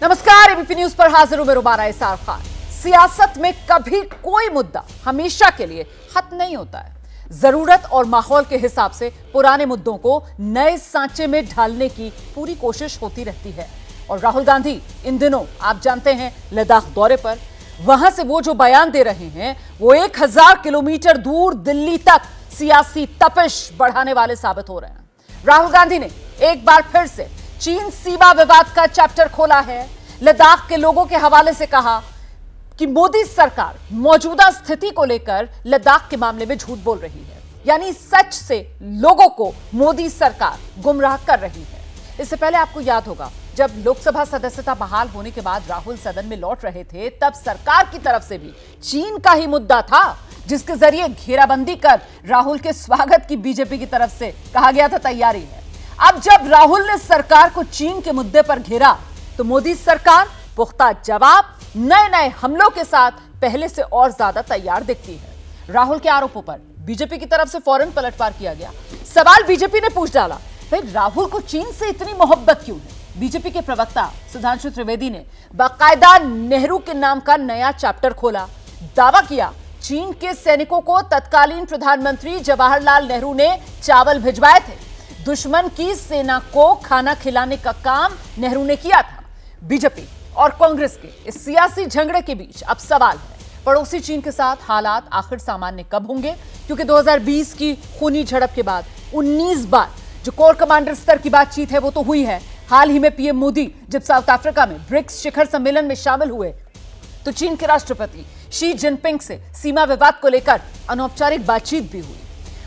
नमस्कार, ABP news पर हाजिर हूं मैं रुबाना इसार खान। सियासत में कभी कोई मुद्दा हमेशा के लिए खत्म नहीं होता है। जरूरत और माहौल के हिसाब से पुराने मुद्दों को नए सांचे में ढालने की पूरी कोशिश होती रहती है। और राहुल गांधी इन दिनों आप जानते हैं लद्दाख दौरे पर, वहां से वो जो बयान दे रहे हैं वो 1000 किलोमीटर दूर दिल्ली तक सियासी तपिश बढ़ाने वाले साबित हो रहे हैं। राहुल गांधी ने एक बार फिर से चीन सीमा विवाद का चैप्टर खोला है। लद्दाख के लोगों के हवाले से कहा कि मोदी सरकार मौजूदा स्थिति को लेकर लद्दाख के मामले में झूठ बोल रही है, यानी सच से लोगों को मोदी सरकार गुमराह कर रही है। इससे पहले आपको याद होगा जब लोकसभा सदस्यता बहाल होने के बाद राहुल सदन में लौट रहे थे, तब सरकार की तरफ से भी चीन का ही मुद्दा था, जिसके जरिए घेराबंदी कर राहुल के स्वागत की बीजेपी की तरफ से कहा गया था तैयारी है। अब जब राहुल ने सरकार को चीन के मुद्दे पर घेरा तो मोदी सरकार पुख्ता जवाब, नए नए हमलों के साथ पहले से और ज्यादा तैयार दिखती है। राहुल के आरोपों पर बीजेपी की तरफ से फौरन पलटवार किया गया। सवाल बीजेपी ने पूछ डाला, भाई राहुल को चीन से इतनी मोहब्बत क्यों है? बीजेपी के प्रवक्ता सुधांशु त्रिवेदी ने बाकायदा नेहरू के नाम का नया चैप्टर खोला। दावा किया चीन के सैनिकों को तत्कालीन प्रधानमंत्री जवाहरलाल नेहरू ने चावल भिजवाए थे। दुश्मन की सेना को खाना खिलाने का काम नेहरू ने किया था। बीजेपी और कांग्रेस के इस सियासी झगड़े के बीच अब सवाल है, पड़ोसी चीन के साथ हालात आखिर सामान्य कब होंगे? क्योंकि 2020 की खूनी झड़प के बाद 19 बार जो कोर कमांडर स्तर की बातचीत है वो तो हुई है। हाल ही में पीएम मोदी जब साउथ अफ्रीका में ब्रिक्स शिखर सम्मेलन में शामिल हुए तो चीन के राष्ट्रपति शी जिनपिंग से सीमा विवाद को लेकर अनौपचारिक बातचीत भी हुई।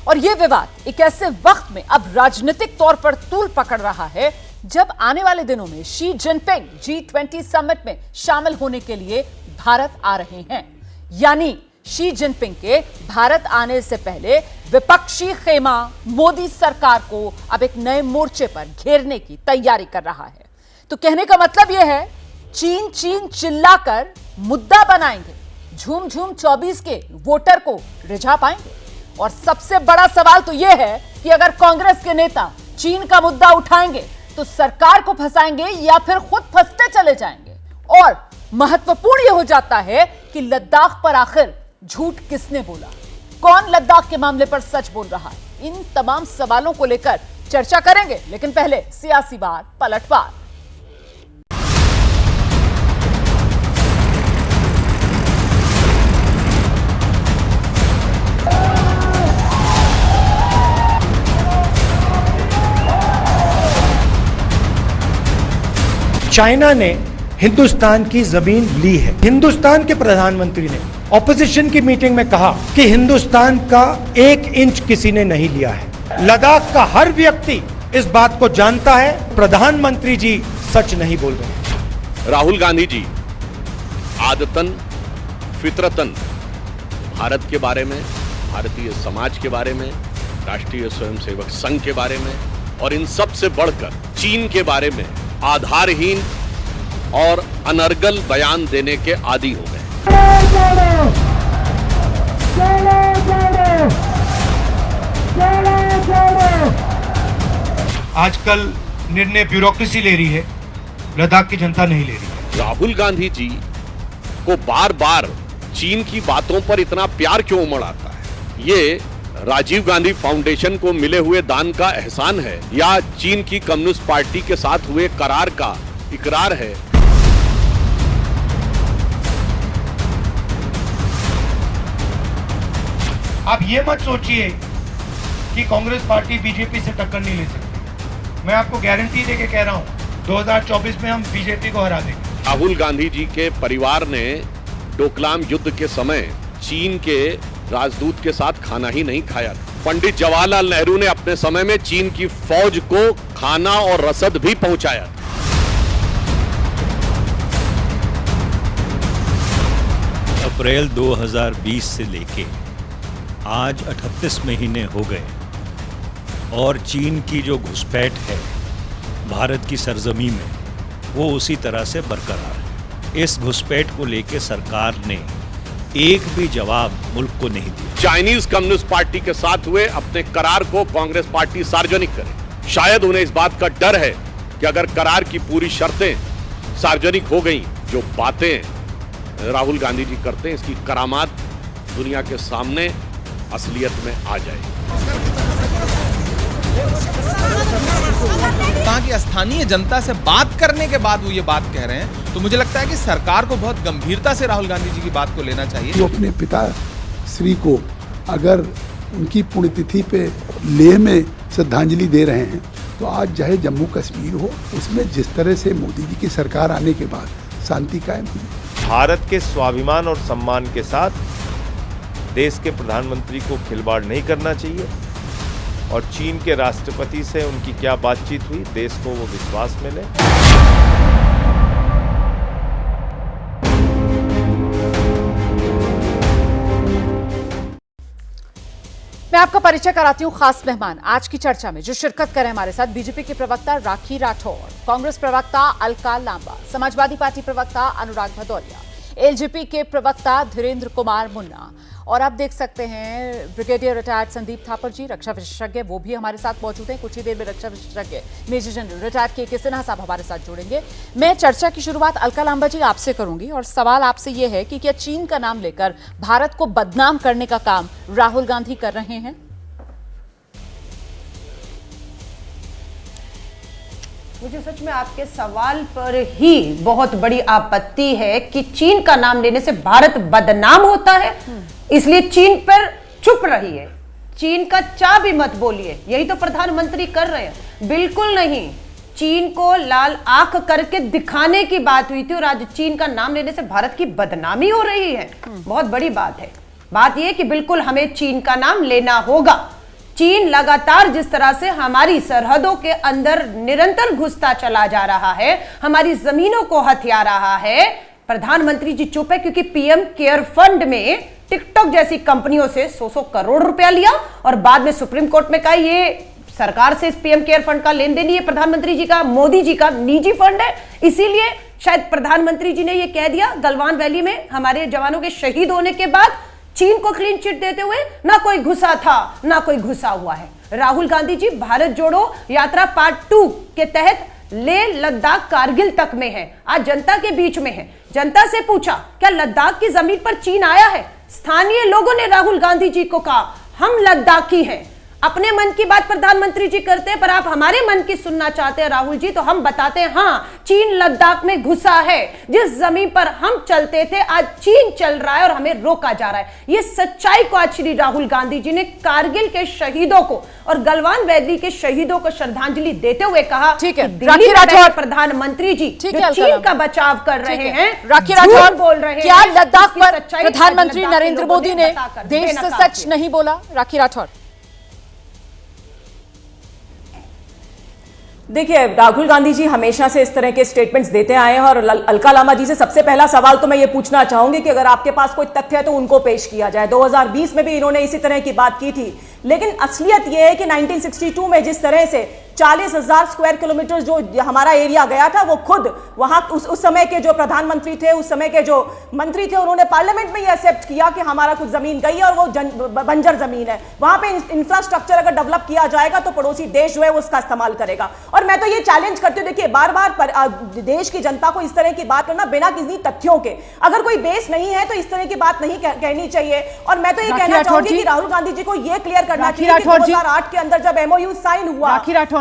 और यह विवाद एक ऐसे वक्त में अब राजनीतिक तौर पर तूल पकड़ रहा है जब आने वाले दिनों में शी जिनपिंग G20 समिट में शामिल होने के लिए भारत आ रहे हैं। यानी शी जिनपिंग के भारत आने से पहले विपक्षी खेमा मोदी सरकार को अब एक नए मोर्चे पर घेरने की तैयारी कर रहा है। तो कहने का मतलब यह है, चीन चीन चिल्लाकर मुद्दा बनाएंगे, झूम झूम 24 के वोटर को रिझा पाएंगे। और सबसे बड़ा सवाल तो यह है कि अगर कांग्रेस के नेता चीन का मुद्दा उठाएंगे तो सरकार को फंसाएंगे या फिर खुद फंसते चले जाएंगे। और महत्वपूर्ण यह हो जाता है कि लद्दाख पर आखिर झूठ किसने बोला, कौन लद्दाख के मामले पर सच बोल रहा है? इन तमाम सवालों को लेकर चर्चा करेंगे, लेकिन पहले सियासी बार पलटवार। चाइना ने हिंदुस्तान की जमीन ली है। हिंदुस्तान के प्रधानमंत्री ने ऑपोजिशन की मीटिंग में कहा कि हिंदुस्तान का 1 इंच किसी ने नहीं लिया है। लद्दाख का हर व्यक्ति इस बात को जानता है, प्रधानमंत्री जी सच नहीं बोल रहे। राहुल गांधी जी आदतन फितरतन भारत के बारे में, भारतीय समाज के बारे में, राष्ट्रीय स्वयंसेवक संघ के बारे में और इन सब से बढ़कर चीन के बारे में आधारहीन और अनर्गल बयान देने के आदी हो गए। आजकल निर्णय ब्यूरोक्रेसी ले रही है, लद्दाख की जनता नहीं ले रही है। राहुल गांधी जी को बार बार चीन की बातों पर इतना प्यार क्यों उमड़ आता है? ये राजीव गांधी फाउंडेशन को मिले हुए दान का एहसान है या चीन की कम्युनिस्ट पार्टी के साथ हुए करार का इकरार है? आप ये मत सोचिए कि कांग्रेस पार्टी बीजेपी से टक्कर नहीं ले सकती। मैं आपको गारंटी देके कह रहा हूं 2024 में हम बीजेपी को हरा देंगे। राहुल गांधी जी के परिवार ने डोकलाम युद्ध के समय चीन के राजदूत के साथ खाना ही नहीं खाया था। पंडित जवाहरलाल नेहरू ने अपने समय में चीन की फौज को खाना और रसद भी पहुंचाया था। अप्रैल 2020 से लेके आज 38 महीने हो गए और चीन की जो घुसपैठ है भारत की सरजमी में वो उसी तरह से बरकरार है। इस घुसपैठ को लेके सरकार ने एक भी जवाब मुल्क को नहीं दिया। चाइनीज कम्युनिस्ट पार्टी के साथ हुए अपने करार को कांग्रेस पार्टी सार्वजनिक करे। शायद उन्हें इस बात का डर है कि अगर करार की पूरी शर्तें सार्वजनिक हो गई, जो बातें राहुल गांधी जी करते हैं, इसकी करामात दुनिया के सामने असलियत में आ जाएगी। कहा कि स्थानीय जनता से बात करने के बाद वो ये बात कह रहे हैं, तो मुझे लगता है कि सरकार को बहुत गंभीरता से राहुल गांधी जी की बात को लेना चाहिए। जो अपने पिता श्री को अगर उनकी पुण्यतिथि पे लेह में श्रद्धांजलि दे रहे हैं, तो आज चाहे जम्मू कश्मीर हो, उसमें जिस तरह से मोदी जी की सरकार आने के बाद शांति कायम हुई। भारत के स्वाभिमान और सम्मान के साथ देश के प्रधानमंत्री को खिलवाड़ नहीं करना चाहिए, और चीन के राष्ट्रपति से उनकी क्या बातचीत हुई, देश को वो विश्वास मिले। मैं आपका परिचय कराती हूँ खास मेहमान आज की चर्चा में जो शिरकत करें हमारे साथ। बीजेपी के प्रवक्ता राखी राठौर, कांग्रेस प्रवक्ता अलका लांबा, समाजवादी पार्टी प्रवक्ता अनुराग भदौरिया, एलजेपी के प्रवक्ता धीरेन्द्र कुमार मुन्ना, और आप देख सकते हैं ब्रिगेडियर रिटायर्ड संदीप थापर जी, रक्षा विशेषज्ञ, वो भी हमारे साथ मौजूद हैं। कुछ ही देर में रक्षा विशेषज्ञ मेजर जनरल रिटायर्ड के सिन्हा साहब हमारे साथ जुड़ेंगे। मैं चर्चा की शुरुआत अलका लांबा जी आपसे करूंगी, और सवाल आपसे ये है कि क्या चीन का नाम लेकर भारत को बदनाम करने का काम राहुल गांधी कर रहे हैं? मुझे सच में आपके सवाल पर ही बहुत बड़ी आपत्ति है कि चीन का नाम लेने से भारत बदनाम होता है, इसलिए चीन पर चुप रही है, चीन का चा भी मत बोलिए, यही तो प्रधानमंत्री कर रहे हैं। बिल्कुल नहीं, चीन को लाल आंख करके दिखाने की बात हुई थी, और आज चीन का नाम लेने से भारत की बदनामी हो रही है। बहुत बड़ी बात है। बात यह कि बिल्कुल हमें चीन का नाम लेना होगा। चीन लगातार जिस तरह से हमारी सरहदों के अंदर निरंतर घुसता चला जा रहा है, हमारी जमीनों को हथिया रहा है, प्रधानमंत्री जी चुप है क्योंकि पीएम केयर फंड में टिकटॉक जैसी कंपनियों से 100 करोड़ रुपया लिया, और बाद में सुप्रीम कोर्ट में कहा ये सरकार से इस पीएम केयर फंड का लेन देन, ये प्रधानमंत्री जी का, मोदी जी का निजी फंड है। इसीलिए शायद प्रधानमंत्री जी ने यह कह दिया गलवान वैली में हमारे जवानों के शहीद होने के बाद चीन को क्लीन चिट देते हुए, ना कोई घुसा था ना कोई घुसा हुआ है। राहुल गांधी जी भारत जोड़ो यात्रा पार्ट 2 के तहत लेह लद्दाख कारगिल तक में है, आज जनता के बीच में है। जनता से पूछा क्या लद्दाख की जमीन पर चीन आया है? स्थानीय लोगों ने राहुल गांधी जी को कहा हम लद्दाखी हैं। अपने मन की बात प्रधानमंत्री जी करते हैं, पर आप हमारे मन की सुनना चाहते हैं राहुल जी, तो हम बताते हैं हाँ, चीन लद्दाख में घुसा है। जिस जमीन पर हम चलते थे आज चीन चल रहा है और हमें रोका जा रहा है। ये सच्चाई को आज श्री राहुल गांधी जी ने कारगिल के शहीदों को और गलवान वैली के शहीदों को श्रद्धांजलि देते हुए कहा। ठीक है, राखी राठौर प्रधानमंत्री जी जो चीन का बचाव कर रहे हैं, राखी राठौर बोल रहे हैं, क्या लद्दाख पर सच्चाई प्रधानमंत्री नरेंद्र मोदी ने बताकर देश से सच नहीं बोला? राखी राठौर, देखिए, राहुल गांधी जी हमेशा से इस तरह के स्टेटमेंट्स देते आए हैं, और अलका लांबा जी से सबसे पहला सवाल तो मैं ये पूछना चाहूंगी कि अगर आपके पास कोई तथ्य है तो उनको पेश किया जाए। 2020 में भी इन्होंने इसी तरह की बात की थी, लेकिन असलियत यह है कि 1962 में जिस तरह से 40,000 स्क्वायर किलोमीटर जो हमारा एरिया गया था, वो खुद वहां उस समय के जो प्रधानमंत्री थे, उस समय के जो मंत्री थे, उन्होंने पार्लियामेंट में ये एक्सेप्ट किया कि हमारा कुछ जमीन गई है और वो बंजर जमीन है। वहां पे इंफ्रास्ट्रक्चर अगर डेवलप किया जाएगा तो पड़ोसी देश जो है वो उसका इस्तेमाल करेगा। और मैं तो ये चैलेंज करती हूँ, देखिए बार बार देश की जनता को इस तरह की बात करना बिना किसी तथ्यों के, अगर कोई बेस नहीं है तो इस तरह की बात नहीं कहनी चाहिए। और मैं तो ये कहना चाहूंगी कि राहुल गांधी जी को ये क्लियर करना चाहिए कि 2008 के अंदर जब MOU साइन हुआ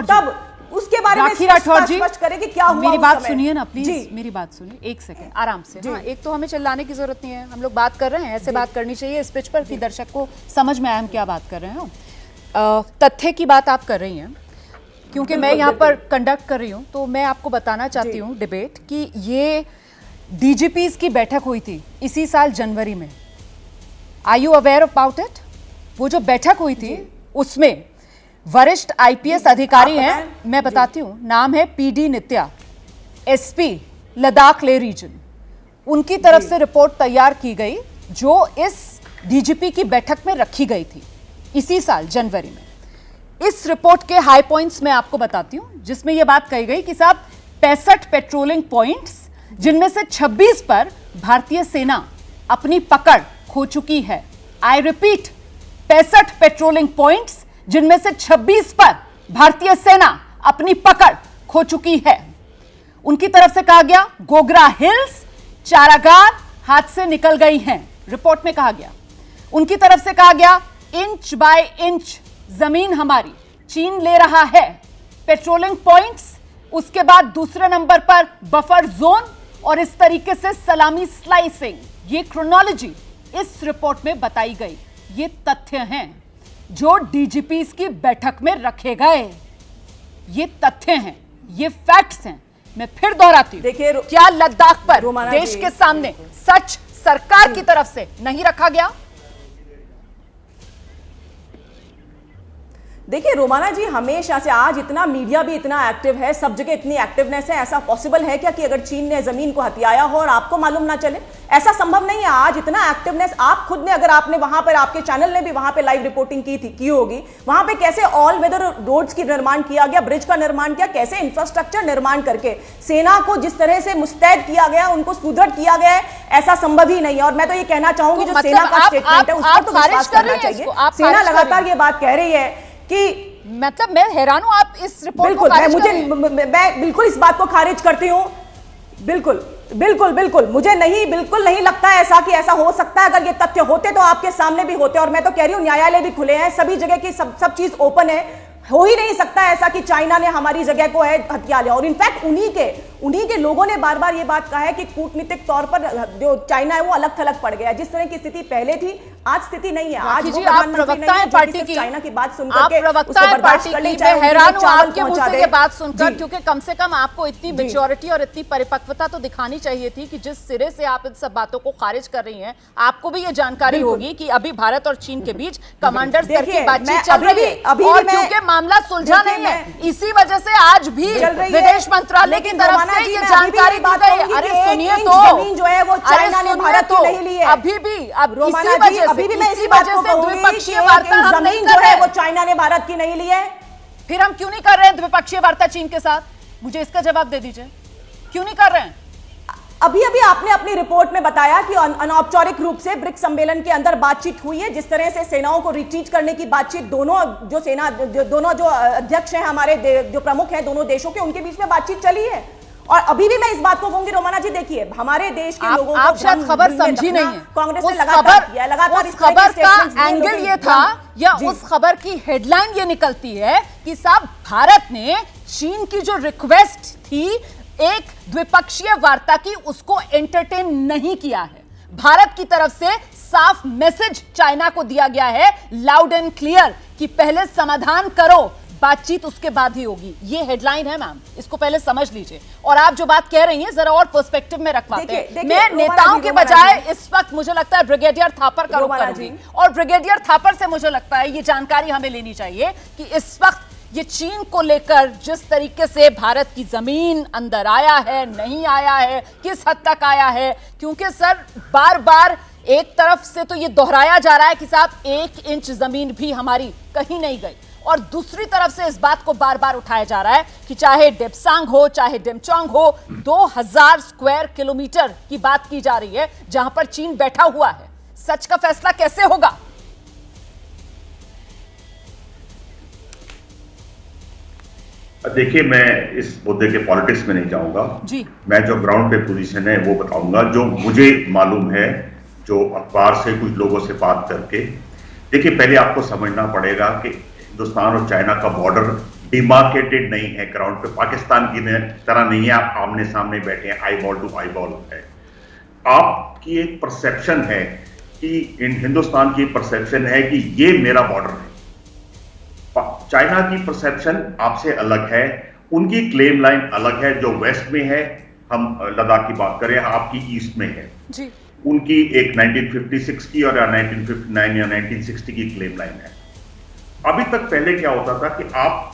तब उसके बारे में स्पष्ट करें कि क्या हुआ। मेरी बात सुनिए ना प्लीज, मेरी बात सुनिए एक सेकंड आराम से। हाँ, एक तो हमें चिल्लाने की जरूरत नहीं है, हम लोग बात कर रहे हैं, ऐसे बात करनी चाहिए इस पिच पर कि दर्शक को समझ में आए हम क्या बात कर रहे हैं। तथ्य की बात आप कर रही हैं, क्योंकि मैं यहाँ पर कंडक्ट कर रही हूँ, तो मैं आपको बताना चाहती हूँ डिबेट कि ये DGPs की बैठक हुई थी इसी साल जनवरी में। Are you aware about it? वो जो बैठक हुई थी उसमें वरिष्ठ IPS अधिकारी हैं, मैं बताती हूं, नाम है PD नित्या, SP लद्दाख ले रीजन। उनकी तरफ से रिपोर्ट तैयार की गई जो इस DGP की बैठक में रखी गई थी इसी साल जनवरी में। इस रिपोर्ट के हाई पॉइंट्स मैं आपको बताती हूं, जिसमें यह बात कही गई कि साहब 65 पेट्रोलिंग पॉइंट्स, जिनमें से 26 पर भारतीय सेना अपनी पकड़ खो चुकी है। आई रिपीट, 65 पेट्रोलिंग पॉइंट्स, जिनमें से 26 पर भारतीय सेना अपनी पकड़ खो चुकी है। उनकी तरफ से कहा गया गोगरा हिल्स चारागाह हाथ से निकल गई हैं, रिपोर्ट में कहा गया। उनकी तरफ से कहा गया इंच बाय इंच जमीन हमारी चीन ले रहा है। पेट्रोलिंग पॉइंट्स, उसके बाद दूसरे नंबर पर बफर जोन और इस तरीके से सलामी स्लाइसिंग। ये क्रोनोलॉजी इस रिपोर्ट में बताई गई। ये तथ्य हैं जो डीजीपीज की बैठक में रखे गए। ये तथ्य हैं, ये फैक्ट्स हैं। मैं फिर दोहराती हूं, देखिए क्या लद्दाख पर रोमाना देश जी, के सामने सच सरकार की तरफ से नहीं रखा गया? देखिए रोमाना जी, हमेशा से आज इतना मीडिया भी इतना एक्टिव है, सब जगह इतनी एक्टिवनेस है, ऐसा पॉसिबल है क्या कि अगर चीन ने जमीन को हथियाया हो और आपको मालूम ना चले? ऐसा संभव नहीं है। आज इतना एक्टिवनेस आप खुद ने, अगर आपने वहां पर, आपके चैनल ने भी वहां पे लाइव रिपोर्टिंग की होगी, वहां पे कैसे ऑल वेदर रोड्स की निर्माण किया गया, ब्रिज का निर्माण किया, कैसे इंफ्रास्ट्रक्चर निर्माण करके सेना को जिस तरह से मुस्तैद किया गया, उनको सुदृढ़ किया गया है, ऐसा संभव ही नहीं है। और मैं तो ये कहना चाहूंगी जो सेना का स्टेटमेंट है उस पर तो विश्वास करना चाहिए। सेना लगातार ये बात कह रही है कि, मतलब मैं हैरान हूं आप इस रिपोर्ट बिल्कुल, को खारिज कर रहे हैं। मैं बिल्कुल इस बात को खारिज करती हूं। बिल्कुल बिल्कुल बिल्कुल मुझे बिल्कुल नहीं लगता ऐसा कि ऐसा हो सकता है। अगर ये तथ्य होते तो आपके सामने भी होते। और मैं तो कह रही हूं न्यायालय भी खुले हैं, सभी जगह की सब चीज ओपन है। हो ही नहीं सकता ऐसा कि चाइना ने हमारी जगह को है हथिया लिया। और इनफैक्ट उन्हीं के लोगों ने बार बार ये बात कहा है कि कूटनीतिक तौर पर जो चाइना है वो अलग थलग पड़ गया। जिस तरह की स्थिति पहले थी आज स्थिति नहीं है। आज जी आप प्रवक्ता हैं पार्टी की, चाइना की बात सुनकर आप प्रवक्ता हैं पार्टी की, मैं हैरान हूं आपके मुंह से ये बात सुनकर, क्योंकि कम से कम आपको इतनी मैच्योरिटी और इतनी परिपक्वता तो दिखानी चाहिए थी कि जिस सिरे से आप इन सब बातों को खारिज कर रही हैं, आपको भी ये जानकारी होगी कि अभी भारत और चीन के बीच कमांडर स्तर की बातचीत चल रही है। और क्योंकि मामला सुलझा नहीं है, इसी वजह से आज भी विदेश मंत्रालय की तरफ से ये जानकारी दी गई। अरे सुनिए तो, जमीन जो है वो चाइना ने भारत की नहीं ली है। अभी भी अभी भी मैं इसी वजह से द्विपक्षीय वार्ता हम नहीं जो है वो चाइना ने भारत की नहीं ली है। फिर हम क्यों नहीं कर रहे हैं द्विपक्षीय वार्ता चीन के साथ? मुझे इसका जवाब दे दीजिए, क्यों नहीं कर रहे हैं? अभी आपने अपनी रिपोर्ट में बताया कि अनौपचारिक रूप से ब्रिक्स सम्मेलन के अंदर बातचीत हुई है। जिस तरह से सेनाओं को रिट्रीट करने की बातचीत दोनों जो अध्यक्ष हैं हमारे जो प्रमुख हैं दोनों देशों के, उनके बीच में बातचीत चली है। और अभी भी मैं इस बात को कहूंगी रोमाना जी, देखिए हमारे देश के लोगों को, आप शायद खबर समझी नहीं है। कांग्रेस ने लगातार उस खबर का एंगल ये था या उस खबर की हेडलाइन ये निकलती है कि साहब भारत ने चीन की जो रिक्वेस्ट थी एक द्विपक्षीय वार्ता की, उसको एंटरटेन नहीं किया है। भारत की तरफ से साफ मैसेज चाइना को दिया गया है, लाउड एंड क्लियर, कि पहले समाधान करो, बातचीत उसके बाद ही होगी। ये हेडलाइन है मैम, इसको पहले समझ लीजिए। और आप जो बात कह रही हैं जरा और पर्सपेक्टिव में रखवाते हैं। मैं नेताओं के बजाय इस वक्त मुझे लगता है ब्रिगेडियर थापर का रुख करूंगी, और ब्रिगेडियर थापर से मुझे लगता है ये जानकारी हमें लेनी चाहिए कि इस वक्त ये चीन को लेकर जिस तरीके से भारत की जमीन अंदर आया है, नहीं आया है, किस हद तक आया है। क्योंकि सर बार बार एक तरफ से तो ये दोहराया जा रहा है कि साहब 1 इंच जमीन भी हमारी कहीं नहीं गई, और दूसरी तरफ से इस बात को बार बार उठाया जा रहा है कि चाहे डेप्सांग हो चाहे डेमचोंग हो, 2000 स्क्वायर किलोमीटर की बात की जा रही है जहां पर चीन बैठा हुआ है। सच का फैसला कैसे होगा? देखिए, मैं इस मुद्दे के पॉलिटिक्स में नहीं जाऊंगा जी। मैं जो ग्राउंड पे पोजीशन है वो बताऊंगा, जो मुझे मालूम है, जो अखबार से कुछ लोगों से बात करके। देखिए, पहले आपको समझना पड़ेगा कि हिंदुस्तान और चाइना का बॉर्डर डिमार्केटेड नहीं है, ग्राउंड पे पाकिस्तान की तरह नहीं है आप आमने सामने बैठे हैं, eyeball to eyeball है। आपकी एक परसेप्शन है कि हिंदुस्तान की परसेप्शन है कि ये मेरा बॉर्डर है, चाइना की परसेप्शन आपसे अलग है, उनकी क्लेम लाइन अलग है। जो वेस्ट में है, हम लद्दाख की बात करें, आपकी ईस्ट में है जी। उनकी एक 1956 की और 1959 या 1960 की क्लेम लाइन है। अभी तक पहले क्या होता था कि आप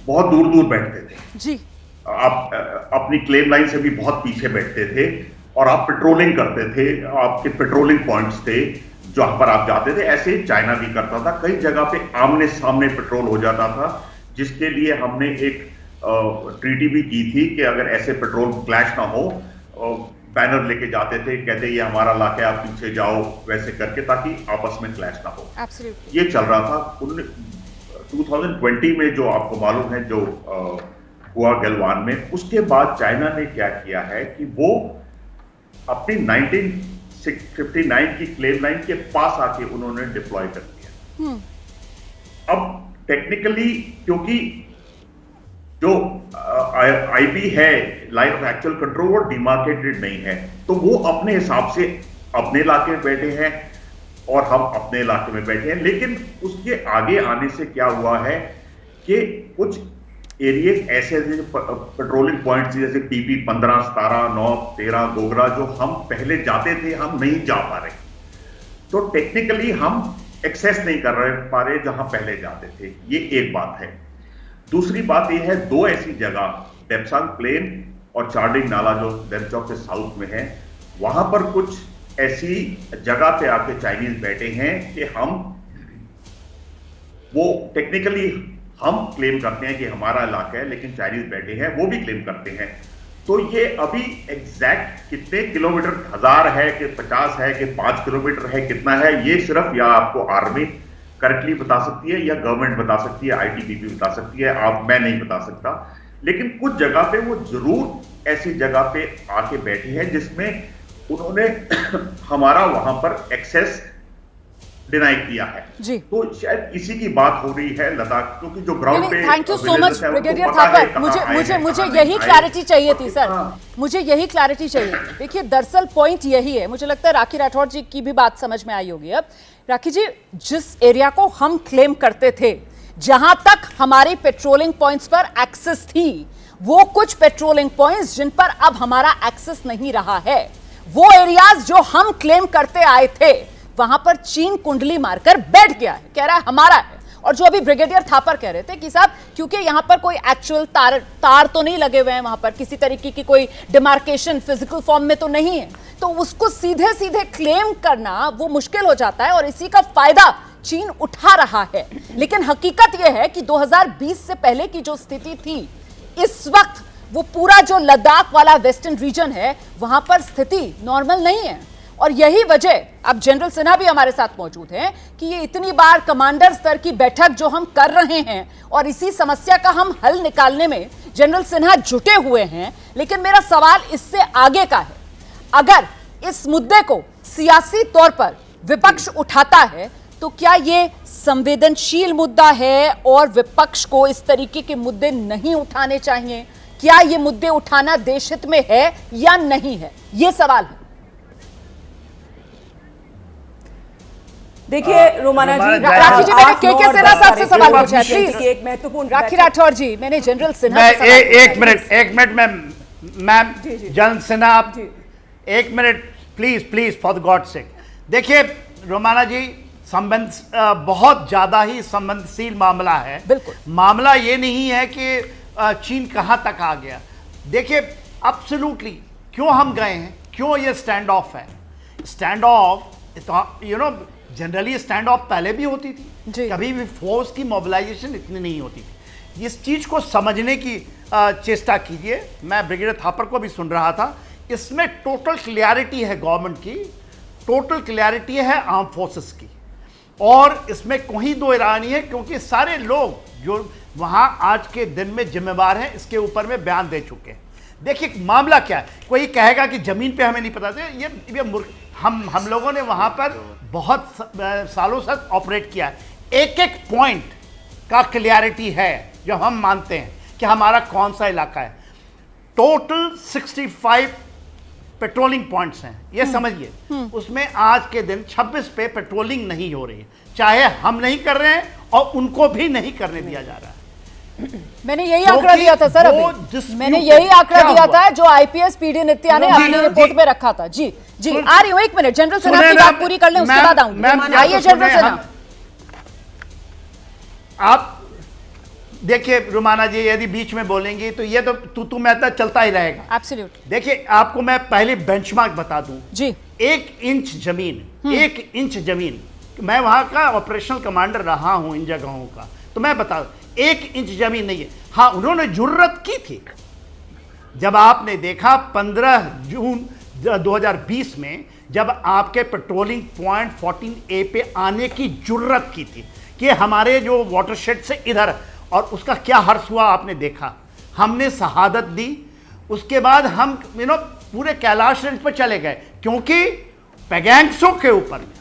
बहुत दूर दूर बैठते थे जी, आप अपनी क्लेम लाइन से भी बहुत पीछे बैठते थे और आप पेट्रोलिंग करते थे, आपके पेट्रोलिंग पॉइंट्स थे जहां पर आप जाते थे। ऐसे चाइना भी करता था, कई जगह पे आमने सामने पेट्रोल हो जाता था, जिसके लिए हमने एक ट्रीटी भी की थी कि अगर ऐसे पेट्रोल क्लैश ना हो, बैनर लेके जाते थे, कहते ये हमारा इलाका है, आप पीछे जाओ, वैसे करके, ताकि आपस में क्लैश ना हो। Absolutely. ये चल रहा था। 2020 में जो आपको मालूम है, जो हुआ गलवान में, उसके बाद चाइना ने क्या किया है कि वो अपनी 1959 की क्लेम लाइन के पास आके उन्होंने डिप्लॉय कर दिया। अब टेक्निकली क्योंकि जो आईपी है, लाइन ऑफ एक्चुअल कंट्रोल, वो डिमार्केटेड नहीं है, तो वो अपने हिसाब से अपने इलाके में बैठे हैं और हम अपने इलाके में बैठे हैं। लेकिन उसके आगे आने से क्या हुआ है कि कुछ एरिया ऐसे पेट्रोलिंग पॉइंट्स जैसे पीपी 15, 17, 9, 13, गोगरा, जो हम पहले जाते थे हम नहीं जा पा रहे, तो टेक्निकली हम एक्सेस नहीं कर पा रहे जहां पहले जाते थे। ये एक बात है। दूसरी बात यह है, दो ऐसी जगह डेप्सांग प्लेन और चार्डिंग नाला जो डेमचौक के साउथ में है, वहां पर कुछ ऐसी जगह पे आके चाइनीज बैठे हैं कि हम वो टेक्निकली हम क्लेम करते हैं कि हमारा इलाका है, लेकिन चाइनीज बैठे हैं वो भी क्लेम करते हैं। तो ये अभी एग्जैक्ट कितने किलोमीटर, 1000 है कि 50 है कि 5 किलोमीटर है, कितना है, ये सिर्फ या आपको आर्मी करेक्टली बता सकती है या गवर्नमेंट बता सकती है, आईटीबीपी बता सकती है, मैं नहीं बता सकता। लेकिन कुछ जगह पे वो जरूर ऐसी जगह पे आके बैठे हैं जिसमें उन्होंने हमारा वहां पर एक्सेस डिनाई किया है जी। तो शायद इसी की बात हो रही है लद्दाख, क्योंकि जो ग्राउंड पे thank you so much brigadier Thapar. मुझे यही क्लैरिटी चाहिए थी सर, मुझे यही क्लैरिटी चाहिए। देखिए दरअसल पॉइंट यही है, मुझे लगता है राखी राठौड़ जी की भी बात समझ में आई होगी। अब राखी जी, जिस एरिया को हम क्लेम करते थे, जहां तक हमारी पेट्रोलिंग पॉइंट्स पर एक्सेस थी, वो कुछ पेट्रोलिंग पॉइंट्स जिन पर अब हमारा एक्सेस नहीं रहा है, वो एरियाज जो हम क्लेम करते आए थे, वहां पर चीन कुंडली मारकर बैठ गया है, कह रहा है हमारा है। और जो अभी ब्रिगेडियर थापर कह रहे थे कि साहब क्योंकि यहां पर कोई एक्चुअल तार तो नहीं लगे हुए हैं, वहां पर किसी तरीके की कोई डिमार्केशन फिजिकल फॉर्म में तो नहीं है, तो उसको सीधे सीधे क्लेम करना वो मुश्किल हो जाता है और इसी का फायदा चीन उठा रहा है। लेकिन हकीकत यह है कि 2020 से पहले की जो स्थिति थी, इस वक्त वो पूरा जो लद्दाख वाला वेस्टर्न रीजन है, वहां पर स्थिति नॉर्मल नहीं है। और यही वजह, अब जनरल सिन्हा भी हमारे साथ मौजूद हैं, कि ये इतनी बार कमांडर स्तर की बैठक जो हम कर रहे हैं और इसी समस्या का हम हल निकालने में जनरल सिन्हा जुटे हुए हैं। लेकिन मेरा सवाल इससे आगे का है, अगर इस मुद्दे को सियासी तौर पर विपक्ष उठाता है तो क्या ये संवेदनशील मुद्दा है और विपक्ष को इस तरीके के मुद्दे नहीं उठाने चाहिए? क्या ये मुद्दे उठाना देशहित में है या नहीं है, ये सवाल है। देखिए रोमाना जी, राखी जी, मैंने के सिन्हा साहब से सवाल पूछा है, प्लीज। एक महत्वपूर्ण राखी राठौड़ जी, मैंने जनरल सिन्हा से सवाल एक मिनट मैम जनरल सिन्हा, आप एक minute please for the God sake. देखिए रोमाना जी, संबंध बहुत ज्यादा ही संबंधशील मामला है। बिल्कुल, मामला ये नहीं है कि चीन कहां तक आ गया। देखिए एब्सोल्युटली क्यों हम गए हैं, क्यों ये स्टैंड ऑफ है। Stand of generally stand of पहले भी होती थी, कभी भी फोर्स की मोबिलाइजेशन इतनी नहीं होती थी। इस चीज को समझने की चेष्टा कीजिए। मैं ब्रिगेडियर थापर को भी सुन रहा था, इसमें टोटल क्लियरिटी है गवर्नमेंट की, टोटल क्लियरिटी है आर्म फोर्सेस की, और इसमें कोई दो राय नहीं है, क्योंकि सारे लोग जो वहां आज के दिन में जिम्मेवार हैं इसके ऊपर में बयान दे चुके हैं। देखिए मामला क्या है, कोई कहेगा कि जमीन पे हमें नहीं पता था, ये हम लोगों ने वहां पर बहुत सालों से ऑपरेट किया है। एक एक पॉइंट का क्लियरिटी है जो हम मानते हैं कि हमारा कौन सा इलाका है। टोटल 65 पेट्रोलिंग पॉइंट्स हैं, ये समझिए। उसमें आज के दिन 26 पे पेट्रोलिंग नहीं हो रही है, चाहे हम नहीं कर रहे हैं और उनको भी नहीं करने दिया जा रहा है। मैंने यही आंकड़ा दिया था सर, अभी मैंने यही आंकड़ा दिया था जो आईपीएस पीडी नित्या ने अपनी रिपोर्ट में रखा था। जी आ रही हूं, एक मिनट, जनरल सिन्हा की बात पूरी कर लें, उसके बाद आऊंगी। आइए जनरल सिन्हा। आप देखिए रोमाना जी, यदि बीच में बोलेंगी तो ये तो तू मैं चलता ही रहेगा। एब्सोल्युटली। देखिए आपको मैं पहले बेंचमार्क बता दूं जी। 1 इंच जमीन, मैं वहां का ऑपरेशनल कमांडर रहा हूं इन जगहों का, तो मैं बता 1 इंच जमीन नहीं है। हाँ, उन्होंने जुर्रत की थी, जब आपने देखा 15 जून 2020 में, जब आपके पेट्रोलिंग पॉइंट 14A पे आने की जुर्रत की थी कि हमारे जो वाटरशेड से इधर, और उसका क्या हर्ष हुआ आपने देखा। हमने शहादत दी, उसके बाद हम पूरे कैलाश रेंज पर चले गए, क्योंकि पैगैंगसो के ऊपर में,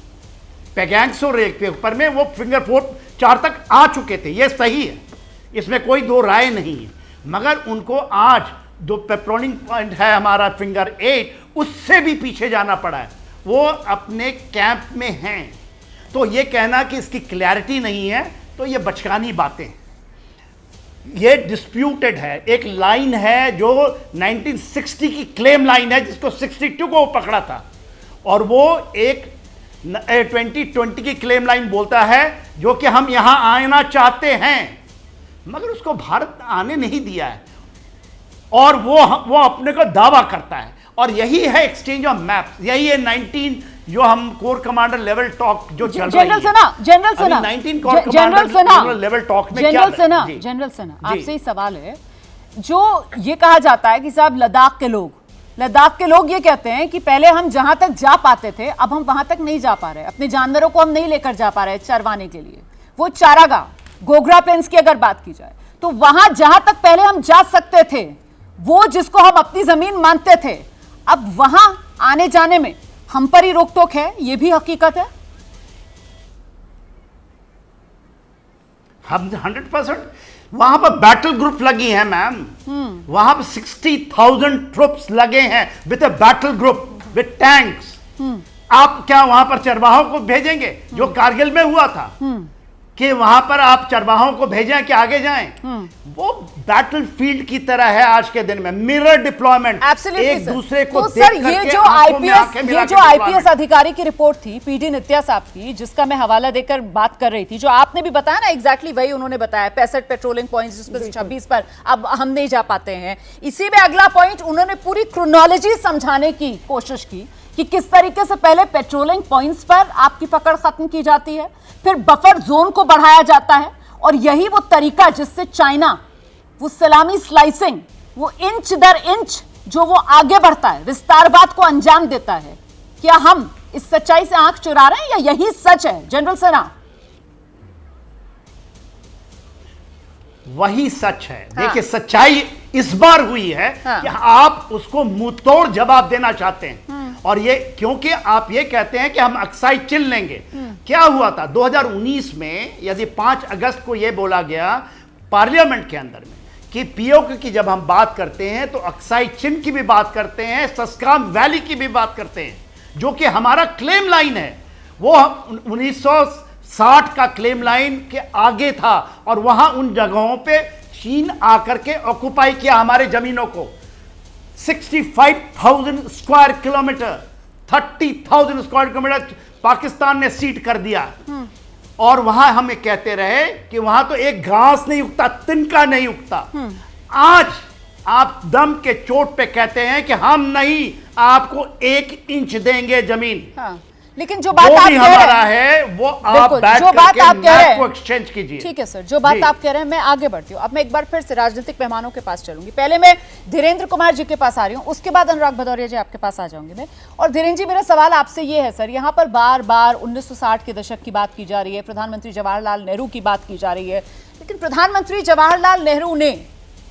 पैगैंगसो रेंज के ऊपर में वो फिंगर 4 तक आ चुके थे। ये सही है, इसमें कोई दो राय नहीं है, मगर उनको आज जो पेट्रोलिंग पॉइंट है हमारा फिंगर 8, उससे भी पीछे जाना पड़ा है। वो अपने कैंप में हैं, तो ये कहना कि इसकी क्लैरिटी नहीं है, तो ये बचकानी बातें हैं। ये डिस्प्यूटेड है। एक लाइन है जो 1960 की क्लेम लाइन है, जिसको 62 को पकड़ा था, और वो एक 2020 की क्लेम लाइन बोलता है, जो कि हम यहां आना चाहते हैं, मगर उसको भारत आने नहीं दिया है, और वो अपने को दावा करता है। और यही है एक्सचेंज ऑफ मैप्स, यही है 19 जो हम कोर कमांडर लेवल टॉक जो चल रही है। जनरल सेना 19 कोर कमांडर लेवल टॉक में जनरल सेना आपसे ही सवाल है, जो ये कहा जाता है कि साहब लद्दाख के लोग ये कहते हैं कि पहले हम जहां तक जा पाते थे, अब हम वहां तक नहीं जा पा रहे, अपने जानवरों को हम नहीं लेकर जा पा रहे चरवाने के लिए। वो चारागाह गोगरा प्लेन्स की अगर बात की जाए, तो वहां जहां तक पहले हम जा सकते थे, वो जिसको हम अपनी जमीन मानते थे, अब वहां आने जाने में हम पर ही रोक टोक है, ये भी हकीकत है। हम 100% वहां पर बैटल ग्रुप लगी है मैम, वहां पर 60,000 ट्रुप्स लगे हैं with a battle group with tanks. आप क्या वहां पर चरवाहों को भेजेंगे, जो कारगिल में हुआ था कि वहां पर आप चरवाहों को भेजें कि आगे जाएं? वो बैटल फील्ड की तरह है आज के दिन में, मिरर डिप्लॉयमेंट, एक दूसरे को देख सर, ये जो आईपीएस अधिकारी की रिपोर्ट थी पीडी नित्या साहब की, जिसका मैं हवाला देकर बात कर रही थी, जो आपने भी बताया ना, एग्जैक्टली वही उन्होंने बताया, 65 पेट्रोलिंग पॉइंट्स जिसमें से 26 पर अब हम नहीं जा पाते हैं। इसी में अगला पॉइंट उन्होंने पूरी क्रोनोलॉजी समझाने की कोशिश की कि किस तरीके से पहले पेट्रोलिंग पॉइंट्स पर आपकी पकड़ खत्म की जाती है, फिर बफर जोन को बढ़ाया जाता है, और यही वो तरीका जिससे चाइना वो सलामी स्लाइसिंग, वो इंच दर इंच जो वो आगे बढ़ता है, विस्तारवाद को अंजाम देता है। क्या हम इस सच्चाई से आंख चुरा रहे हैं या यही सच है जनरल सेना? वही सच है। देखिए, सच्चाई इस बार हुई है कि आप उसको मुंहतोड़ जवाब देना चाहते हैं, और ये क्योंकि आप ये कहते हैं कि हम अक्साई चिल लेंगे। क्या हुआ था 2019 में, यदि 5 अगस्त को ये बोला गया पार्लियामेंट के अंदर में कि पीओके की जब हम बात करते हैं तो अक्साई चिन की भी बात करते हैं, सस्काम वैली की भी बात करते हैं, जो कि हमारा क्लेम लाइन है। वो 1960 का क्लेम लाइन के आगे था, और वहां उन जगहों पे चीन आकर के ऑक्युपाई किया हमारे जमीनों को। 65,000 square kilometre, 30,000 square kilometre Pakistan ने सीट कर दिया, और वहां हमें कहते रहे कि वहां तो एक घास नहीं उगता, तिनका नहीं उगता। आज आप दम के चोट पे कहते हैं कि हम नहीं आपको 1 इंच देंगे जमीन। लेकिन जो बात आप कह रहे हैं वो आप बैठ करके मैप को एक्सचेंज कीजिए। ठीक है सर, जो बात आप कह रहे हैं मैं आगे बढ़ती हूँ। अब मैं एक बार फिर से राजनीतिक मेहमानों के पास चलूंगी। पहले मैं धीरेन्द्र कुमार जी के पास आ रही हूँ, उसके बाद अनुराग भदौरिया जी आपके पास आ जाऊंगी मैं। और धीरेन्द्र जी, मेरा सवाल आपसे ये है सर, यहाँ पर बार बार 1960 के दशक की बात की जा रही है, प्रधानमंत्री जवाहरलाल नेहरू की बात की जा रही है, लेकिन प्रधानमंत्री जवाहरलाल नेहरू ने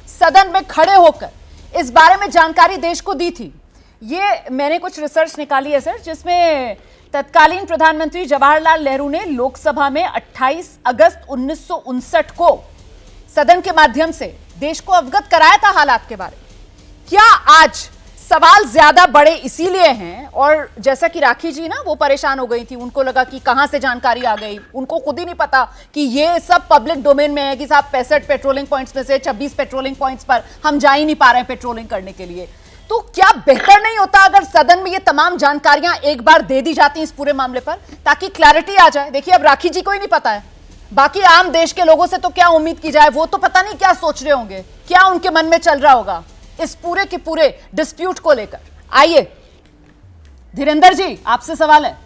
सदन में खड़े होकर इस बारे में जानकारी देश को दी थी। ये मैंने कुछ रिसर्च निकाली है सर, जिसमें तत्कालीन प्रधानमंत्री जवाहरलाल नेहरू ने लोकसभा में 28 अगस्त 1959 को सदन के माध्यम से देश को अवगत कराया था हालात के बारे में। क्या आज सवाल ज्यादा बड़े इसीलिए हैं, और जैसा कि राखी जी ना वो परेशान हो गई थी, उनको लगा कि कहां से जानकारी आ गई, उनको खुद ही नहीं पता कि ये सब पब्लिक डोमेन में है कि साहब 65 पेट्रोलिंग पॉइंट्स में से 26 पेट्रोलिंग पॉइंट्स पर हम जा ही नहीं पा रहे हैं पेट्रोलिंग करने के लिए। तो क्या बेहतर नहीं होता अगर सदन में ये तमाम जानकारियां एक बार दे दी जाती इस पूरे मामले पर, ताकि क्लैरिटी आ जाए? देखिए, अब राखी जी को ही नहीं पता है, बाकी आम देश के लोगों से तो क्या उम्मीद की जाए, वो तो पता नहीं क्या सोच रहे होंगे, क्या उनके मन में चल रहा होगा इस पूरे के पूरे डिस्प्यूट को लेकर। आइए धीरेन्द्र जी, आपसे सवाल है।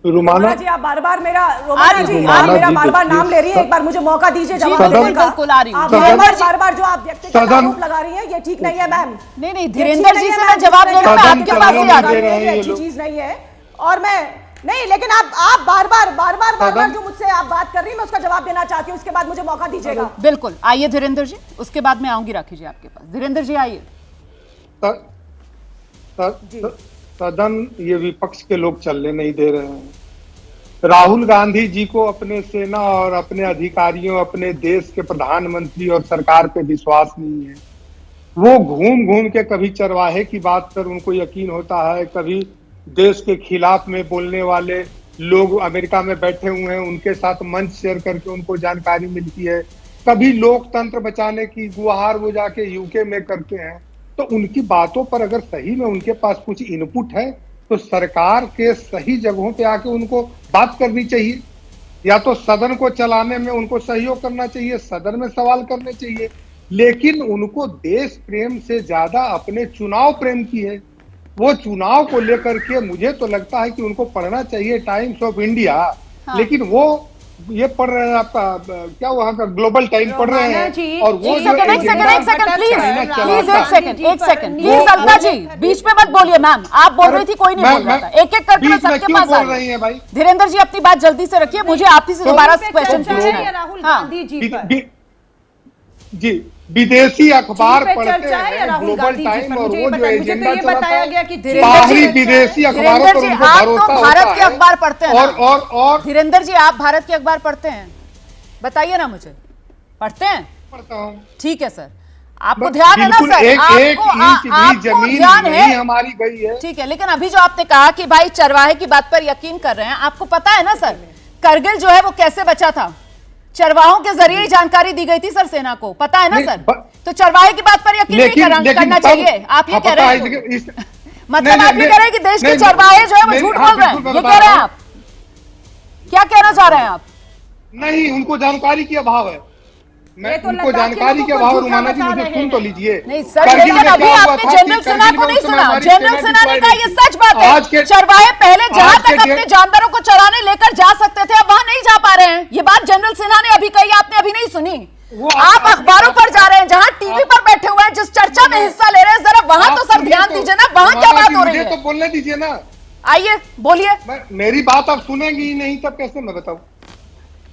रुमाना जी, आप बार बार मेरा बार बार नाम ले रही है, एक बार मुझे मौका दीजिए जवाब देने का। बिल्कुल आ रही हूं। आप बार बार जो आप व्यक्तिगत आरोप लगा रही है, ये ठीक नहीं है मैम। नहीं, धीरेन्द्र जी से मैं जवाब ले रहा हूं, आपके पास से आ रही है, अच्छी चीज नहीं है। और मैं नहीं, लेकिन आप बार बार जो मुझसे आप बात कर रही हैं, मैं उसका जवाब देना चाहती हूँ, उसके बाद मुझे मौका दीजिएगा। बिल्कुल, आइए धीरेन्द्र जी, उसके बाद मैं आऊंगी राखी जी आपके पास। धीरेन्द्र जी आइए। सदन ये विपक्ष के लोग चलने नहीं दे रहे हैं। राहुल गांधी जी को अपने सेना और अपने अधिकारियों, अपने देश के प्रधानमंत्री और सरकार पे विश्वास नहीं है। वो घूम घूम के कभी चरवाहे की बात पर उनको यकीन होता है, कभी देश के खिलाफ में बोलने वाले लोग अमेरिका में बैठे हुए हैं उनके साथ मंच शेयर करके उनको जानकारी मिलती है, कभी लोकतंत्र बचाने की गुहार वो जाके यूके में करते हैं। तो उनकी बातों पर अगर सही में उनके पास कुछ इनपुट है तो सरकार के सही जगहों पे आके उनको बात करनी चाहिए, या तो सदन को चलाने में उनको सहयोग करना चाहिए, सदन में सवाल करने चाहिए। लेकिन उनको देश प्रेम से ज्यादा अपने चुनाव प्रेम की है। वो चुनाव को लेकर के मुझे तो लगता है कि उनको पढ़ना चाहिए टाइम्स ऑफ इंडिया। हाँ। लेकिन वो ये पढ़ रहे हैं आपका क्या वहाँ का ग्लोबल टाइम पढ़ रहे हैं, और वो एक सेकंड प्लीज अलका जी बीच में मत बोलिए। मैम आप बोल रही थी, कोई नहीं बोल रहा था, एक एक करके मैं सबके पास आ रही हूं। धीरेन्द्र जी अपनी बात जल्दी से रखिए, मुझे आप ही से दोबारा क्वेश्चन पूछना है। राहुल गांधी जी पर जी विदेशी अखबार पढ़ते हैं, ग्लोबल टाइम, और वो जो एजेंडा चलाता है बाहरी विदेशी अखबारों पर उनको भरोसा भारत के अखबार पढ़ते हैं। और धीरेन्द्र जी आप भारत के अखबार पढ़ते हैं, बताइए ना मुझे, पढ़ते हैं? पढ़ता हूँ। ठीक है सर, आपको ध्यान है ना सर? आपको ध्यान है, हमारी गई है। ठीक है, लेकिन अभी जो आपने कहा कि भाई चरवाहे की बात पर यकीन कर रहे हैं, आपको पता है ना सर करगिल जो है वो कैसे बचा था? चरवाहों के जरिए ही जानकारी दी गई थी सर सेना को, पता है ना सर? तो चरवाहे की बात पर यकीन नहीं करना चाहिए, आप ये कह रहे हैं? मतलब आप ये कह रहे हैं कि देश के चरवाहे जो है वो झूठ बोल रहे हैं, ये कह रहे हैं आप? क्या कहना चाह रहे हैं आप? नहीं, उनको जानकारी की अभाव है। उनको जानकारी के अभाव, रुमाना जी मुझे सुन तो लीजिए। नहीं सर, लेकिन अभी आपने जनरल सिन्हा को नहीं सुना। जनरल सिन्हा ने कहा ये सच बात है, चरवाहे पहले जहां तक अपने जानवरों को चराने लेकर जा सकते थे, अब वहां नहीं जा पा रहे हैं। ये बात जनरल सिन्हा ने अभी कही, आपने अभी नहीं सुनी। आप अखबारों पर जा रहे हैं, जहां टीवी पर बैठे हुए हैं, जिस चर्चा में हिस्सा ले रहे हैं, जरा वहां तो सर ध्यान दीजिए ना, वहां क्या बात हो रही है? तो बोलने दीजिए ना, आइए बोलिए। मेरी बात आप सुनेंगी ही नहीं, तब कैसे मैं बताऊं?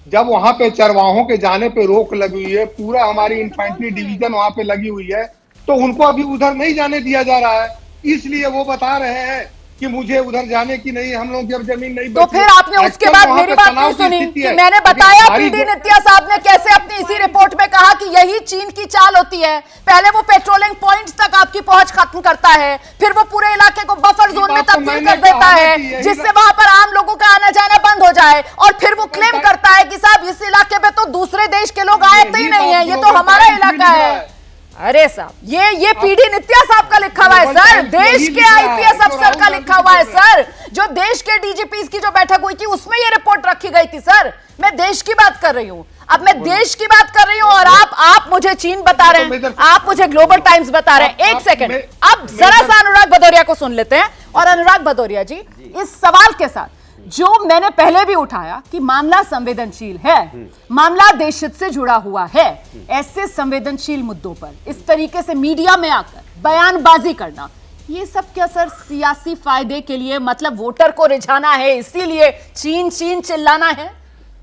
जब वहां पे चरवाहों के जाने पे रोक लगी हुई है, पूरा हमारी इन्फेंट्री डिवीजन वहां पे लगी हुई है, तो उनको अभी उधर नहीं जाने दिया जा रहा है। इसलिए वो बता रहे हैं कि मुझे उधर जाने की नहीं, हम लोग की अब जमीन नहीं। तो फिर आपने उसके बाद मेरी बात नहीं सुनी कि मैंने बताया पीडी नित्या साहब ने कैसे अपनी इसी रिपोर्ट में कहा कि यही चीन की चाल होती है। पहले वो पेट्रोलिंग पॉइंट्स तक आपकी पहुंच खत्म करता है, फिर वो पूरे इलाके को बफर जोन में तब्दील कर देता है, जिससे वहां पर आम लोगों का आना जाना बंद हो जाए, और फिर वो क्लेम करता है कि साहब इस इलाके में तो दूसरे देश के लोग आए ही नहीं है, ये तो हमारा इलाका है। अरे साहब, ये पीडी नित्या साहब का लिखा हुआ है सर, देश के आईपीएस अफसर का लिखा हुआ है सर, जो देश के डीजीपीस की जो बैठक हुई थी उसमें ये रिपोर्ट रखी गई थी सर। मैं देश की बात कर रही हूं, अब मैं देश की बात कर रही हूं, और आप मुझे चीन बता रहे हैं, आप मुझे ग्लोबल टाइम्स बता रहे हैं। एक सेकंड, अब जरा सा अनुराग भदौरिया को सुन लेते हैं। और अनुराग भदौरिया जी, इस सवाल के साथ जो मैंने पहले भी उठाया कि मामला संवेदनशील है, मामला देश हित से जुड़ा हुआ है, ऐसे संवेदनशील मुद्दों पर इस तरीके से मीडिया में आकर बयानबाजी करना, ये सब क्या सर सियासी फायदे के लिए, मतलब वोटर को रिझाना है, इसीलिए चीन चीन चिल्लाना है?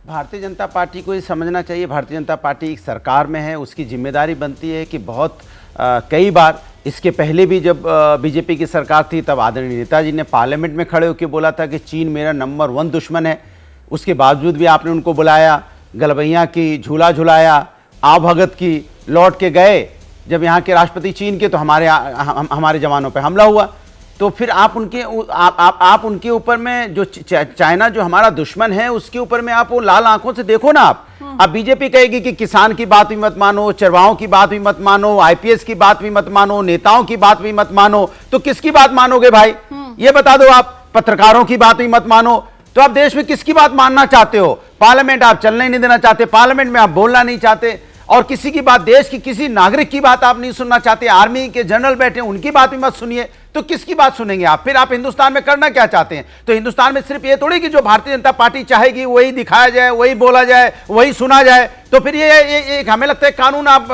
भारतीय जनता पार्टी को ये समझना चाहिए, भारतीय जनता पार्टी एक सरकार में है, उसकी जिम्मेदारी बनती है कि बहुत कई बार, इसके पहले भी जब बीजेपी की सरकार थी तब आदरणीय नेताजी ने पार्लियामेंट में खड़े होकर बोला था कि चीन मेरा नंबर 1 दुश्मन है। उसके बावजूद भी आपने उनको बुलाया, गलबैया की, झूला झुलाया, भगत की, लौट के गए। जब यहाँ के राष्ट्रपति चीन के, तो हमारे जवानों पे हमला हुआ। तो फिर आप उनके ऊपर में जो चाइना जो हमारा दुश्मन है उसके ऊपर में आप वो लाल आंखों से देखो ना। आप अब बीजेपी कहेगी कि किसान की बात भी मत मानो, चरवाहों की बात भी मत मानो, आईपीएस की बात भी मत मानो, नेताओं की बात भी मत मानो, तो किसकी बात मानोगे भाई? ये बता दो। आप पत्रकारों की बात भी मत मानो, तो आप देश में किसकी बात मानना चाहते हो? पार्लियामेंट आप चलने नहीं देना चाहते, पार्लियामेंट में आप बोलना नहीं चाहते, और किसी की बात, देश की किसी नागरिक की बात आप नहीं सुनना चाहते। आर्मी के जनरल बैठे उनकी बात भी मत सुनिए, तो किसकी बात सुनेंगे आप? फिर आप हिंदुस्तान में करना क्या चाहते हैं? तो हिंदुस्तान में सिर्फ ये थोड़ी कि जो भारतीय जनता पार्टी चाहेगी वही दिखाया जाए, वही बोला जाए, वही सुना जाए। तो फिर ये हमें लगता है कानून आप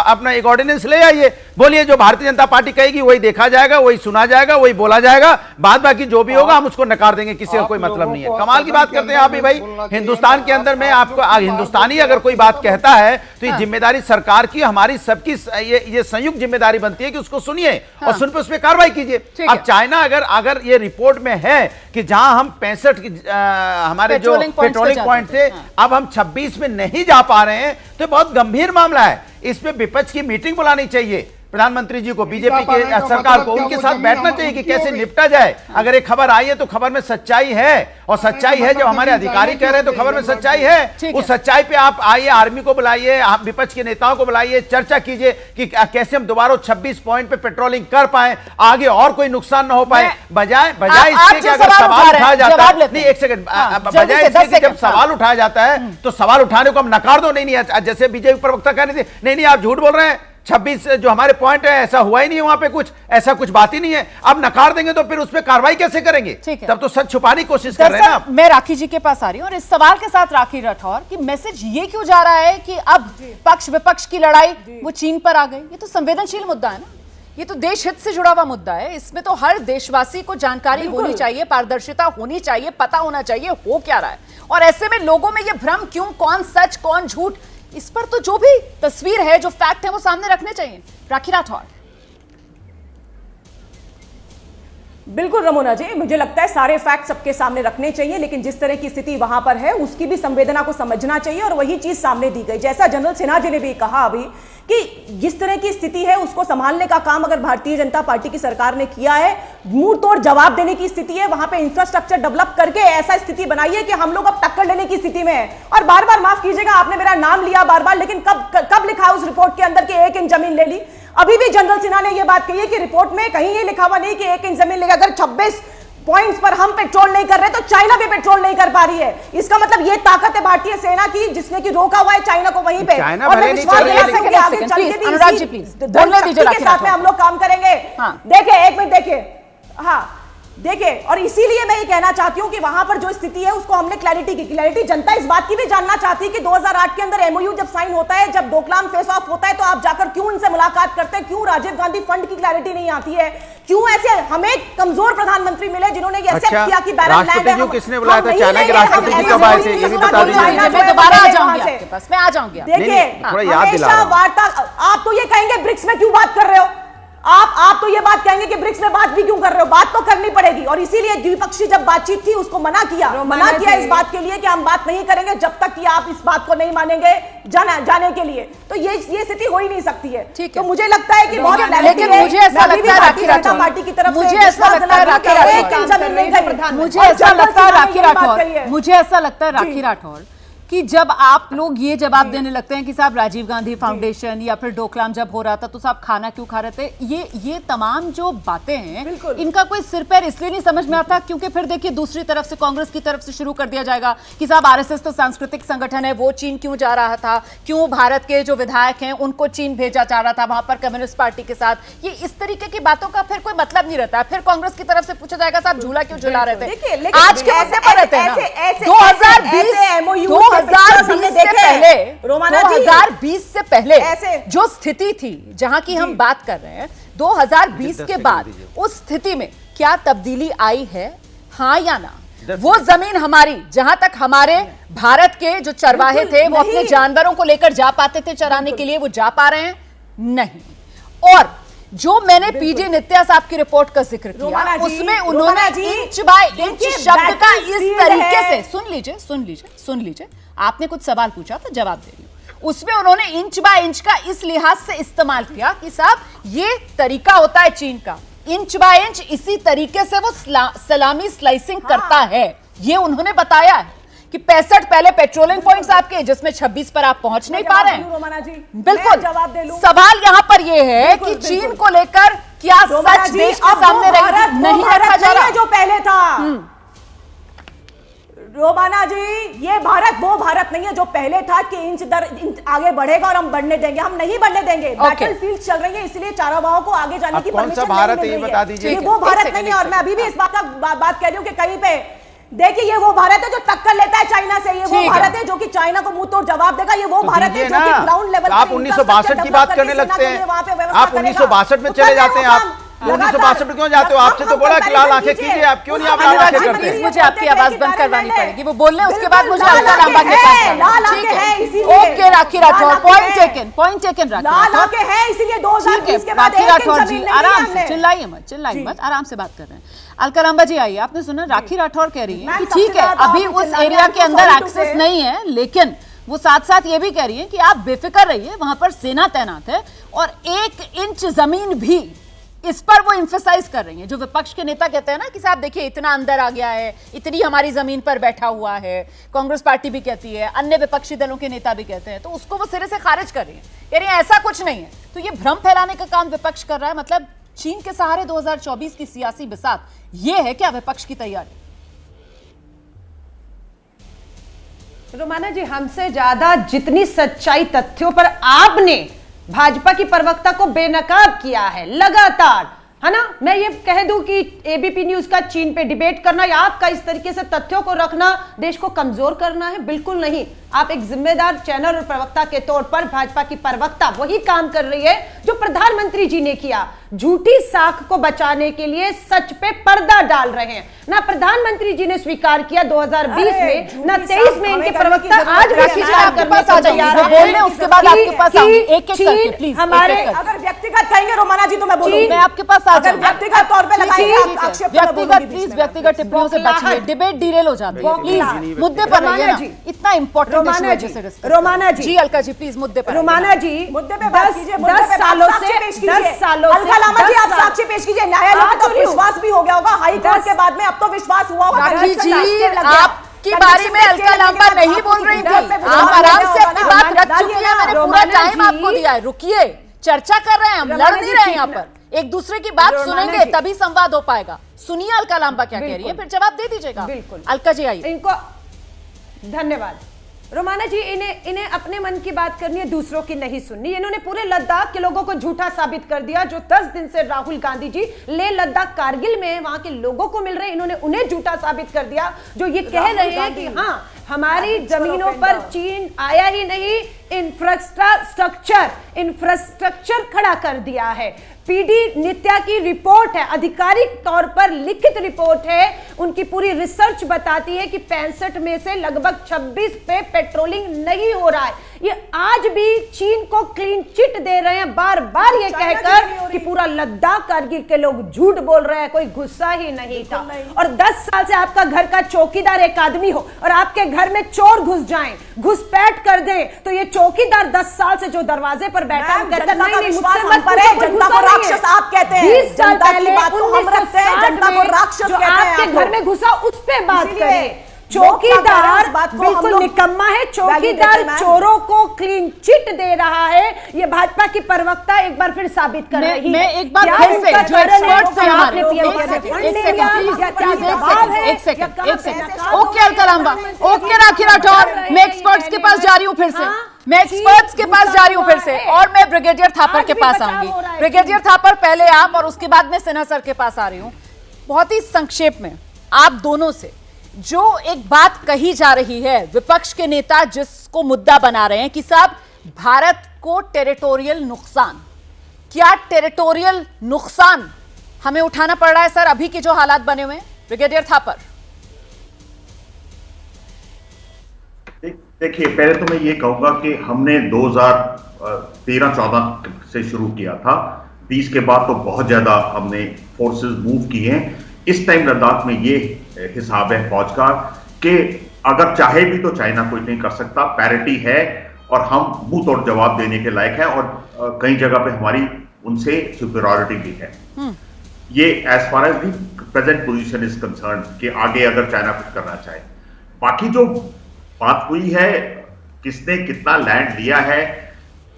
अपना एक ऑर्डिनेंस ले आइए, बोलिए जो भारतीय जनता पार्टी कहेगी वही देखा जाएगा, वही सुना जाएगा, वही बोला जाएगा, बाद बाकी जो भी होगा हम उसको नकार देंगे, किसी का कोई मतलब नहीं है। कमाल की बात करते हैं आप भी भाई। हिंदुस्तान के अंदर में आपको हिंदुस्तानी अगर कोई बात कहता है तो ये जिम्मेदारी सरकार की, हमारी सबकी ये संयुक्त जिम्मेदारी बनती है कि उसको सुनिए और सुन पे उस पर कार्रवाई कीजिए। अब चाइना अगर ये रिपोर्ट में है कि जहां हम 65 हमारे जो पेट्रोलिंग पॉइंट थे अब हम 26 में नहीं जा पा रहे हैं, तो बहुत गंभीर मामला है। इस पे विपक्ष की मीटिंग बुलानी चाहिए प्रधानमंत्री जी को, बीजेपी के सरकार को, उनके साथ बैठना चाहिए कि कैसे निपटा जाए। अगर एक खबर आई है तो खबर में सच्चाई है, और सच्चाई है जब हमारे अधिकारी कह रहे हैं तो खबर में सच्चाई है। उस सच्चाई पे आप आइए, आर्मी को बुलाइए, विपक्ष के नेताओं को बुलाइए, चर्चा कीजिए कि कैसे हम दोबारा 26 पॉइंट पे पेट्रोलिंग कर पाए, आगे और कोई नुकसान ना हो पाए। बजाय इसके कि अगर सवाल उठाया जाता है, नहीं एक सेकंड, बजाय इसके कि जब सवाल उठाया जाता है तो सवाल उठाने को हम नकार दो। नहीं, जैसे बीजेपी प्रवक्ता कह रहे थे, नहीं आप झूठ बोल रहे हैं, 26 जो हमारे पॉइंट है ऐसा हुआ ही नहीं है, वहां पे कुछ ऐसा कुछ बात ही नहीं है। अब नकार देंगे तो फिर उस पर कार्रवाई कैसे करेंगे? तब तो सच छुपाने की कोशिश कर रहे हैं ना। मैं राखी जी के पास आ रही हूं और इस सवाल के साथ राखी राठौर कि मैसेज ये क्यों जा रहा है कि अब पक्ष विपक्ष की लड़ाई वो चीन पर आ गई? ये तो संवेदनशील मुद्दा है ना, ये तो देश हित से जुड़ा हुआ मुद्दा है। इसमें तो हर देशवासी को जानकारी होनी चाहिए, पारदर्शिता होनी चाहिए, पता होना चाहिए हो क्या रहा है। और ऐसे में लोगों में ये भ्रम क्यों, कौन सच कौन झूठ, इस पर तो जो भी तस्वीर है, जो फैक्ट है वो सामने रखने चाहिए। राखी राठौर। बिल्कुल रमोना जी, मुझे लगता है सारे फैक्ट सबके सामने रखने चाहिए, लेकिन जिस तरह की स्थिति वहां पर है उसकी भी संवेदना को समझना चाहिए और वही चीज सामने दी गई। जैसा जनरल सिन्हा जी ने भी कहा अभी कि जिस तरह की स्थिति है उसको संभालने का काम अगर भारतीय जनता पार्टी की सरकार ने किया है, मुंह तोड़ जवाब देने की स्थिति है, वहां पे इंफ्रास्ट्रक्चर डेवलप करके ऐसा स्थिति बनाइए कि हम लोग अब टक्कर लेने की स्थिति में है। और बार बार माफ कीजिएगा, आपने मेरा नाम लिया बार बार, लेकिन कब लिखा उस रिपोर्ट के अंदर कि 1 इंच जमीन ले ली? अभी भी जनरल सिन्हा ने यह बात कही है कि रिपोर्ट में कहीं ये लिखा हुआ नहीं कि 1 इंच जमीन लेगा। अगर 26 पॉइंट्स पर हम पेट्रोल नहीं कर रहे तो चाइना भी पेट्रोल नहीं कर पा रही है। इसका मतलब ये ताकत है भारतीय सेना की जिसने की रोका हुआ है चाइना को वहीं पे। और मैं विश्वास दिलाता हूं कि आगे चल के भी अनुराग जी प्लीज बोलने दीजिए, के साथ में हम लोग काम करेंगे। देखिए एक मिनट, देखिए देखिए, और इसीलिए मैं ये कहना चाहती हूं कि वहां पर जो स्थिति है उसको हमने क्लैरिटी की। क्लैरिटी जनता इस बात की भी जानना चाहती है कि 2008 के अंदर एमओयू जब साइन होता है, जब डोकलाम फेस ऑफ होता है, तो आप जाकर क्यों उनसे मुलाकात करते हैं? क्यों राजीव गांधी फंड की क्लैरिटी नहीं आती है? क्यों ऐसे हमें कमजोर प्रधानमंत्री मिले जिन्होंने ये एक्सेप्ट किया कि बैरन लैंड है? किसने बुलाया था? चाइना के राष्ट्रपति जी कब आए थे ये भी बता दीजिए। मैं दोबारा आ जाऊंगी आपके पास, मैं आ जाऊंगी। देखिए हमेशा वार्ता, आप तो ये कहेंगे ब्रिक्स में क्यों बात कर रहे हो? आप तो ये बात कहेंगे कि ब्रिक्स में बात भी क्यों कर रहे हो? बात तो करनी पड़ेगी। और इसीलिए द्विपक्षीय जब बातचीत थी उसको मना किया इस बात के लिए कि हम बात नहीं करेंगे जब तक कि आप इस बात को नहीं मानेंगे जाने के लिए। तो ये स्थिति हो ही नहीं सकती है। तो मुझे लगता है कि बहुत, लेकिन मुझे ऐसा लगता है राखी राठौर पार्टी की तरफ मुझे ऐसा लगता है राखी राठौर कि जब आप लोग ये जवाब देने लगते हैं कि साहब राजीव गांधी फाउंडेशन या फिर डोकलाम जब हो रहा था तो साहब खाना क्यों खा रहे थे, ये तमाम जो बातें हैं इनका कोई सिर पैर इसलिए नहीं समझ में आता क्योंकि फिर देखिए दूसरी तरफ से कांग्रेस की तरफ से शुरू कर दिया जाएगा कि साहब आरएसएस तो सांस्कृतिक संगठन है, वो चीन क्यों जा रहा था, क्यों भारत के जो विधायक हैं उनको चीन भेजा जा रहा था वहां पर कम्युनिस्ट पार्टी के साथ। ये इस तरीके की बातों का फिर कोई मतलब नहीं रहता। फिर कांग्रेस की तरफ से पूछा जाएगा साहब झूला क्यों झुला रहे थे? आज के मुद्दे पर रहते हैं 2020 से पहले जो स्थिति थी जहां की हम बात कर रहे हैं, 2020 के बाद उस स्थिति में क्या तब्दीली आई है, हाँ या ना? वो जमीन हमारी, जहां तक हमारे भारत के जो चरवाहे थे वो अपने जानवरों को लेकर जा पाते थे चराने के लिए, वो जा पा रहे हैं? नहीं। और जो मैंने पीजे नित्या साहब की रिपोर्ट का जिक्र किया उसमें उन्होंने इंच बाय इंच शब्द का इस तरीके से, सुन लीजिए, आपने कुछ सवाल पूछा तो जवाब दे रही हूं। उसमें उन्होंने इंच बाय इंच का इस लिहाज से इस्तेमाल किया कि साहब ये तरीका होता है चीन का, इंच बाय इंच इसी तरीके से वो सलामी स्लाइसिंग करता है, ये उन्होंने बताया है कि 65 पहले पेट्रोलिंग पॉइंट्स आपके जिसमें 26 पर आप पहुंच नहीं पा रहे हैं। बिल्कुल, सवाल यहां पर यह है कि चीन को लेकर क्या सच देश के सामने नहीं रखा जा रहा जो पहले था। रोमाना जी, ये भारत वो भारत नहीं है जो पहले था कि इंच दर इंच आगे बढ़ेगा और हम बढ़ने देंगे। हम नहीं बढ़ने देंगे। बैटलफील्ड चल रही है, इसलिए चारावाओं को आगे जाने की कौन सा परमिशन भारत नहीं है मिल ये रही बता है। दीजिए। ये वो भारत नहीं है, और मैं अभी भी इस बात कह रही हूँ कि कहीं पे देखिए, ये वो भारत है जो टक्कर लेता है चाइना से। ये वो भारत है जो कि चाइना को मुंह तोड़ जवाब देगा। ये वो भारत है जो कि ग्राउंड लेवल आप 1962 की बात करने लगते हैं। आप 1962 में चले जाते हैं। आप 1962 में क्यों जाते हो? आपसे तो बोला कि लाल आंखें कीजिए, आप क्यों नहीं आप लाल आंखें करते हैं? मुझे आपकी आवाज बंद करवानी पड़ेगी। वो बोल रहे उसके बाद मुझे अलका लांबा के पास जाना है। Okay Rakhi Rathore, point taken राखी राठौर है, इसीलिए 2020 के बाद राखी राठौर जी आराम से, चिल्लाइए मत, आराम से बात कर रहे हैं। अलका लांबा जी आइए। आपने सुना राखी राठौर कह रही है कि ठीक है अभी उस एरिया के अंदर एक्सेस नहीं है, लेकिन वो साथ साथ ये भी कह रही है कि आप बेफिक्र रहिए, वहां पर सेना तैनात है और 1 इंच जमीन भी, इस पर वो एम्फसाइज कर रही है। जो विपक्ष के नेता कहते हैं ना कि साहब देखिए इतना अंदर आ गया है, इतनी हमारी जमीन पर बैठा हुआ है, कांग्रेस पार्टी भी कहती है, अन्य विपक्षी दलों के नेता भी कहते हैं, तो उसको वो सिरे से खारिज कर रही है, कह रही है ऐसा कुछ नहीं है। तो ये भ्रम फैलाने का काम विपक्ष कर रहा है। मतलब चीन के सहारे 2024 की सियासी बिसात ये है क्या विपक्ष की तैयारी? रोमाना जी, हमसे ज्यादा जितनी सच्चाई तथ्यों पर आपने भाजपा की प्रवक्ता को बेनकाब किया है लगातार, है ना। मैं ये कह दूं कि एबीपी न्यूज का चीन पे डिबेट करना या आपका इस तरीके से तथ्यों को रखना देश को कमजोर करना है, बिल्कुल नहीं। आप एक जिम्मेदार चैनल और प्रवक्ता के तौर पर भाजपा की प्रवक्ता वही काम कर रही है जो प्रधानमंत्री जी ने किया। झूठी साख को बचाने के लिए सच पे पर्दा डाल रहे हैं। ना प्रधानमंत्री जी ने स्वीकार किया 2020 में, ना 23 में इनके प्रवक्ता आज भी स्वीकार करने को तैयार है। बोलने उसके बाद आपके पास आऊंगी, एक-एक करके प्लीज। हमारे अगर व्यक्तिगत कहेंगे रोमाना जी तो मैं बोलूंगी, मैं आपके पास आ जाऊंगी। व्यक्तिगत तौर पे लगाइए आक्षेप, व्यक्तिगत टिप्पणियों से बचिए, डिबेट डिरेल हो जाती है। प्लीज मुद्दे पर रहिए ना, इतना इंपॉर्टेंट रोमाना जी, अलका जी प्लीज मुद्दे पर। रोमाना जी, मुद्दे पे बात कीजिए। 10 सालों से अलका लांबा जी आप साक्ष्य पेश कीजिए। न्यायालय में तो विश्वास भी हो गया होगा, हाई कोर्ट के बाद में अब तो विश्वास हुआ होगा। राखी जी आपकी बारी में अलका लांबा नहीं बोल रही थी, आप आराम से अपनी बात रख चुकी है। मैंने पूरा टाइम आपको दिया है, रुकिए, चर्चा कर रहे हैं हम, लड़ नहीं रहे हैं यहाँ पर। एक दूसरे की बात सुनेंगे तभी संवाद हो पाएगा। सुनिए अलका लांबा क्या कह रही है, फिर जवाब दे दीजिएगा। बिल्कुल अलका जी आइए। इनको धन्यवाद। रोमाना जी, इन्हें अपने मन की बात करनी है, दूसरों की नहीं सुननी। इन्होंने पूरे लद्दाख के लोगों को झूठा साबित कर दिया। जो 10 दिन से राहुल गांधी जी लेह लद्दाख कारगिल में वहां के लोगों को मिल रहे हैं, इन्होंने उन्हें झूठा साबित कर दिया। जो ये कह रहे हैं कि हाँ हमारी जमीनों पर चीन आया ही नहीं, इंफ्रास्ट्रक्चर खड़ा कर दिया है। पीडी नित्या की रिपोर्ट है, आधिकारिक तौर पर लिखित रिपोर्ट है। उनकी पूरी रिसर्च बताती है कि 65 में से लगभग 26 पे पेट्रोलिंग नहीं हो रहा है। ये आज भी चीन को क्लीन चिट दे रहे हैं, बार बार ये कहकर कि पूरा लद्दाख कारगिल के लोग झूठ बोल रहे हैं, कोई गुस्सा ही नहीं था। और 10 साल से आपका घर का चौकीदार एक आदमी हो और आपके घर में चोर घुस जाएं, घुसपैठ कर दें, तो ये चौकीदार 10 साल से जो दरवाजे पर बैठा है कहता नहीं मुझसे मत पूछो, जनता को राक्षस आप कहते हैं। 20 साल पहले बात तो हम रखते हैं, जनता को राक्षस जो कहते हैं। आपके घर में घुसा उस पे बात करें। चौकीदार बिल्कुल निकम्मा है, चौकीदार चोरों को क्लीन चिट दे रहा है। ये भाजपा की प्रवक्ता एक बार फिर साबित कर रही है। मैं एक बार फिर से जो एक्सपर्ट्स हैं हमारे, एक second, okay Alka Lamba, okay Rakhi Rathore, मैं एक्सपर्ट्स के पास जा रही हूँ फिर से, मैं एक्सपर्ट्स के पास जा रही हूँ फिर से, और मैं ब्रिगेडियर थापर के पास आऊंगी। ब्रिगेडियर थापर पहले आप, और उसके बाद मैं सिन्हा सर के पास आ रही हूँ। बहुत ही संक्षेप में आप दोनों से जो एक बात कही जा रही है, विपक्ष के नेता जिसको मुद्दा बना रहे हैं कि साहब भारत को टेरिटोरियल नुकसान, क्या टेरिटोरियल नुकसान हमें उठाना पड़ रहा है सर अभी के जो हालात बने हुए हैं? ब्रिगेडियर थापर। देखिए, पहले तो मैं ये कहूंगा कि हमने 2013-14 से शुरू किया था, 20 के बाद तो बहुत ज्यादा हमने फोर्सेस मूव किए हैं। इस टाइम लद्दाख में ये हिसाब है फौज का कि अगर चाहे भी तो चाइना कुछ नहीं कर सकता, पैरिटी है और हम मुंह तोड़ जवाब देने के लायक हैं, और कई जगह पे हमारी उनसे सुपीरियरिटी भी है। ये as far as the present position is concern कि आगे अगर चाइना कुछ करना चाहे। बाकी जो बात हुई है किसने कितना लैंड लिया है,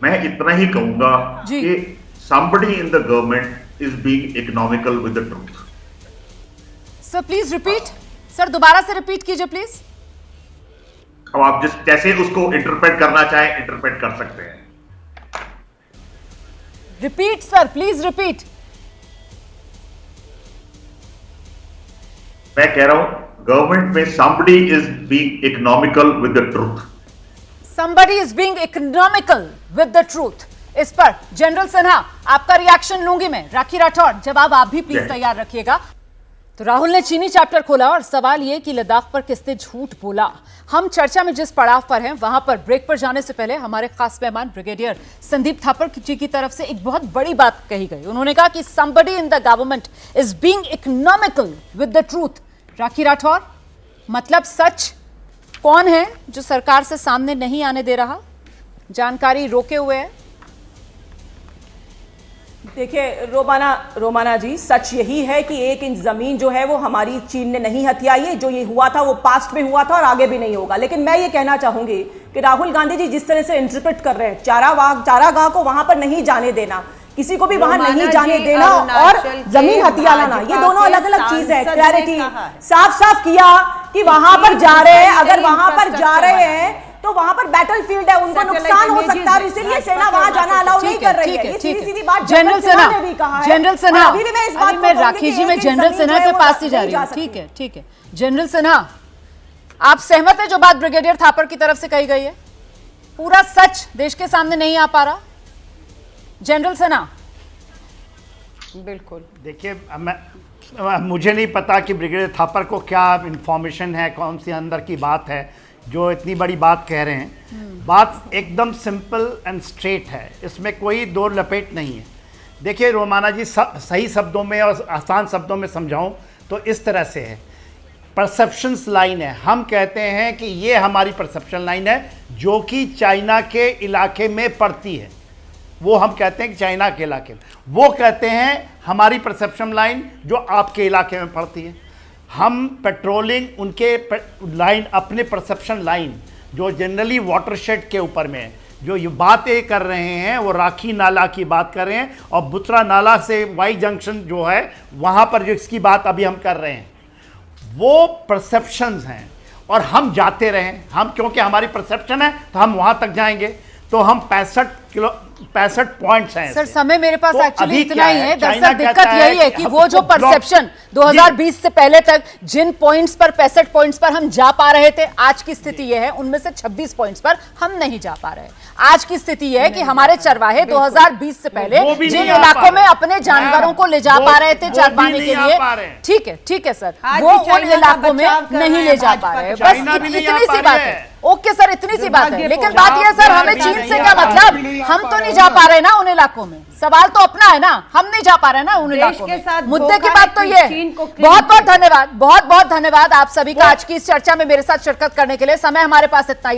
मैं इतना ही कहूंगा कि somebody in the government is being economical with the truth. Sir please repeat, sir दोबारा से रिपीट कीजिए प्लीज। अब आप जैसे उसको इंटरप्रेट करना चाहें इंटरप्रेट कर सकते हैं। Repeat sir, please repeat. मैं कह रहा हूं गवर्नमेंट में somebody is being economical with the truth. Somebody is being economical with the truth। इस पर जनरल सिन्हा आपका रिएक्शन लूंगी मैं। राखी राठौड़ जवाब आप भी प्लीज तैयार रखिएगा। तो राहुल ने चीनी चैप्टर खोला और सवाल यह कि लद्दाख पर किसने झूठ बोला। हम चर्चा में जिस पड़ाव पर हैं वहां पर ब्रेक पर जाने से पहले हमारे खास मेहमान ब्रिगेडियर संदीप थापर जी की तरफ से एक बहुत बड़ी बात कही गई। उन्होंने कहा कि somebody in the government is being economical with the truth। राखी राठौड़, मतलब सच कौन है जो सरकार से सामने नहीं आने दे रहा, जानकारी रोके हुए है? देखिए रोमाना जी, सच यही है कि 1 इंच जमीन जो है वो हमारी चीन ने नहीं हथियाई है। जो ये हुआ था वो पास्ट में हुआ था और आगे भी नहीं होगा। लेकिन मैं ये कहना चाहूंगी कि राहुल गांधी जी जिस तरह से इंटरप्रेट कर रहे हैं, चारागाह को वहां पर नहीं जाने देना, किसी को भी वहां नहीं जाने देना और जमीन हथिया लाना, ये दोनों अलग अलग चीज है। क्लैरिटी साफ साफ किया कि वहां पर जा रहे हैं, अगर वहां पर जा रहे हैं तो वहां पर बैटलफील्ड है, उनको नुकसान हो सकता है, इसीलिए सेना वहां जाना अलाउ नहीं कर रही है। ये सीधी बात जनरल सिन्हा ने भी कहा है। जनरल सिन्हा, अभी भी मैं इस बात मैं राखी जी में जनरल सिन्हा के पास ही जा रही हूँ। ठीक है जनरल सिन्हा, आप सहमत है जो बात ब्रिगेडियर थापर की तरफ से कही गई है? पूरा सच देश के सामने नहीं आ पा रहा जनरल सिन्हा? बिल्कुल। देखिए, मुझे नहीं पता कि ब्रिगेडियर थापर को क्या इंफॉर्मेशन है, कौन सी अंदर की बात है जो इतनी बड़ी बात कह रहे हैं। बात एकदम सिंपल एंड स्ट्रेट है, इसमें कोई दो लपेट नहीं है। देखिए रोमाना जी, सही शब्दों में और आसान शब्दों में समझाऊं तो इस तरह से है, परसेप्शंस लाइन है। हम कहते हैं कि ये हमारी परसेप्शन लाइन है जो कि चाइना के इलाके में पड़ती है, वो हम कहते हैं कि चाइना के इलाके में, वो कहते हैं हमारी परसेप्शन लाइन जो आपके इलाके में पड़ती है। हम पेट्रोलिंग उनके लाइन, अपने परसेप्शन लाइन जो जनरली वाटरशेड के ऊपर में है, जो ये बातें कर रहे हैं वो राखी नाला की बात कर रहे हैं और बुत्रा नाला से वाई जंक्शन जो है वहाँ पर जो इसकी बात अभी हम कर रहे हैं, वो परसेप्शंस हैं। और हम जाते रहें, हम क्योंकि हमारी परसेप्शन है तो हम वहाँ तक जाएंगे। तो हम 65 पॉइंट्स हैं। सर समय मेरे पास तो एक्चुअली इतना ही है। दरअसल दिक्कत यही है कि वो जो परसेप्शन 2020 से पहले तक जिन पॉइंट्स पर 65 पॉइंट्स पर हम जा पा रहे थे, आज की स्थिति यह है उनमें से 26 पॉइंट्स पर हम नहीं जा पा रहे। आज की स्थिति यह है कि हमारे चरवाहे 2020 से पहले जिन इलाकों में अपने जानवरों को ले जा पा रहे थे चार पाने के लिए, ठीक है सर, वो उन इलाकों में नहीं ले जा पा रहे। बस इतनी सी बात है। ओके सर, इतनी सी बात है। लेकिन बात यह सर, हमें चीन से क्या मतलब? हम तो नहीं जा पा रहे ना उन इलाकों में। सवाल तो अपना है ना, हम नहीं जा पा रहे ना उन इलाकों में। मुद्दे की बात तो ये है। बहुत बहुत धन्यवाद, बहुत बहुत धन्यवाद आप सभी का आज की इस चर्चा में मेरे साथ शिरकत करने के लिए। समय हमारे पास इतना ही है।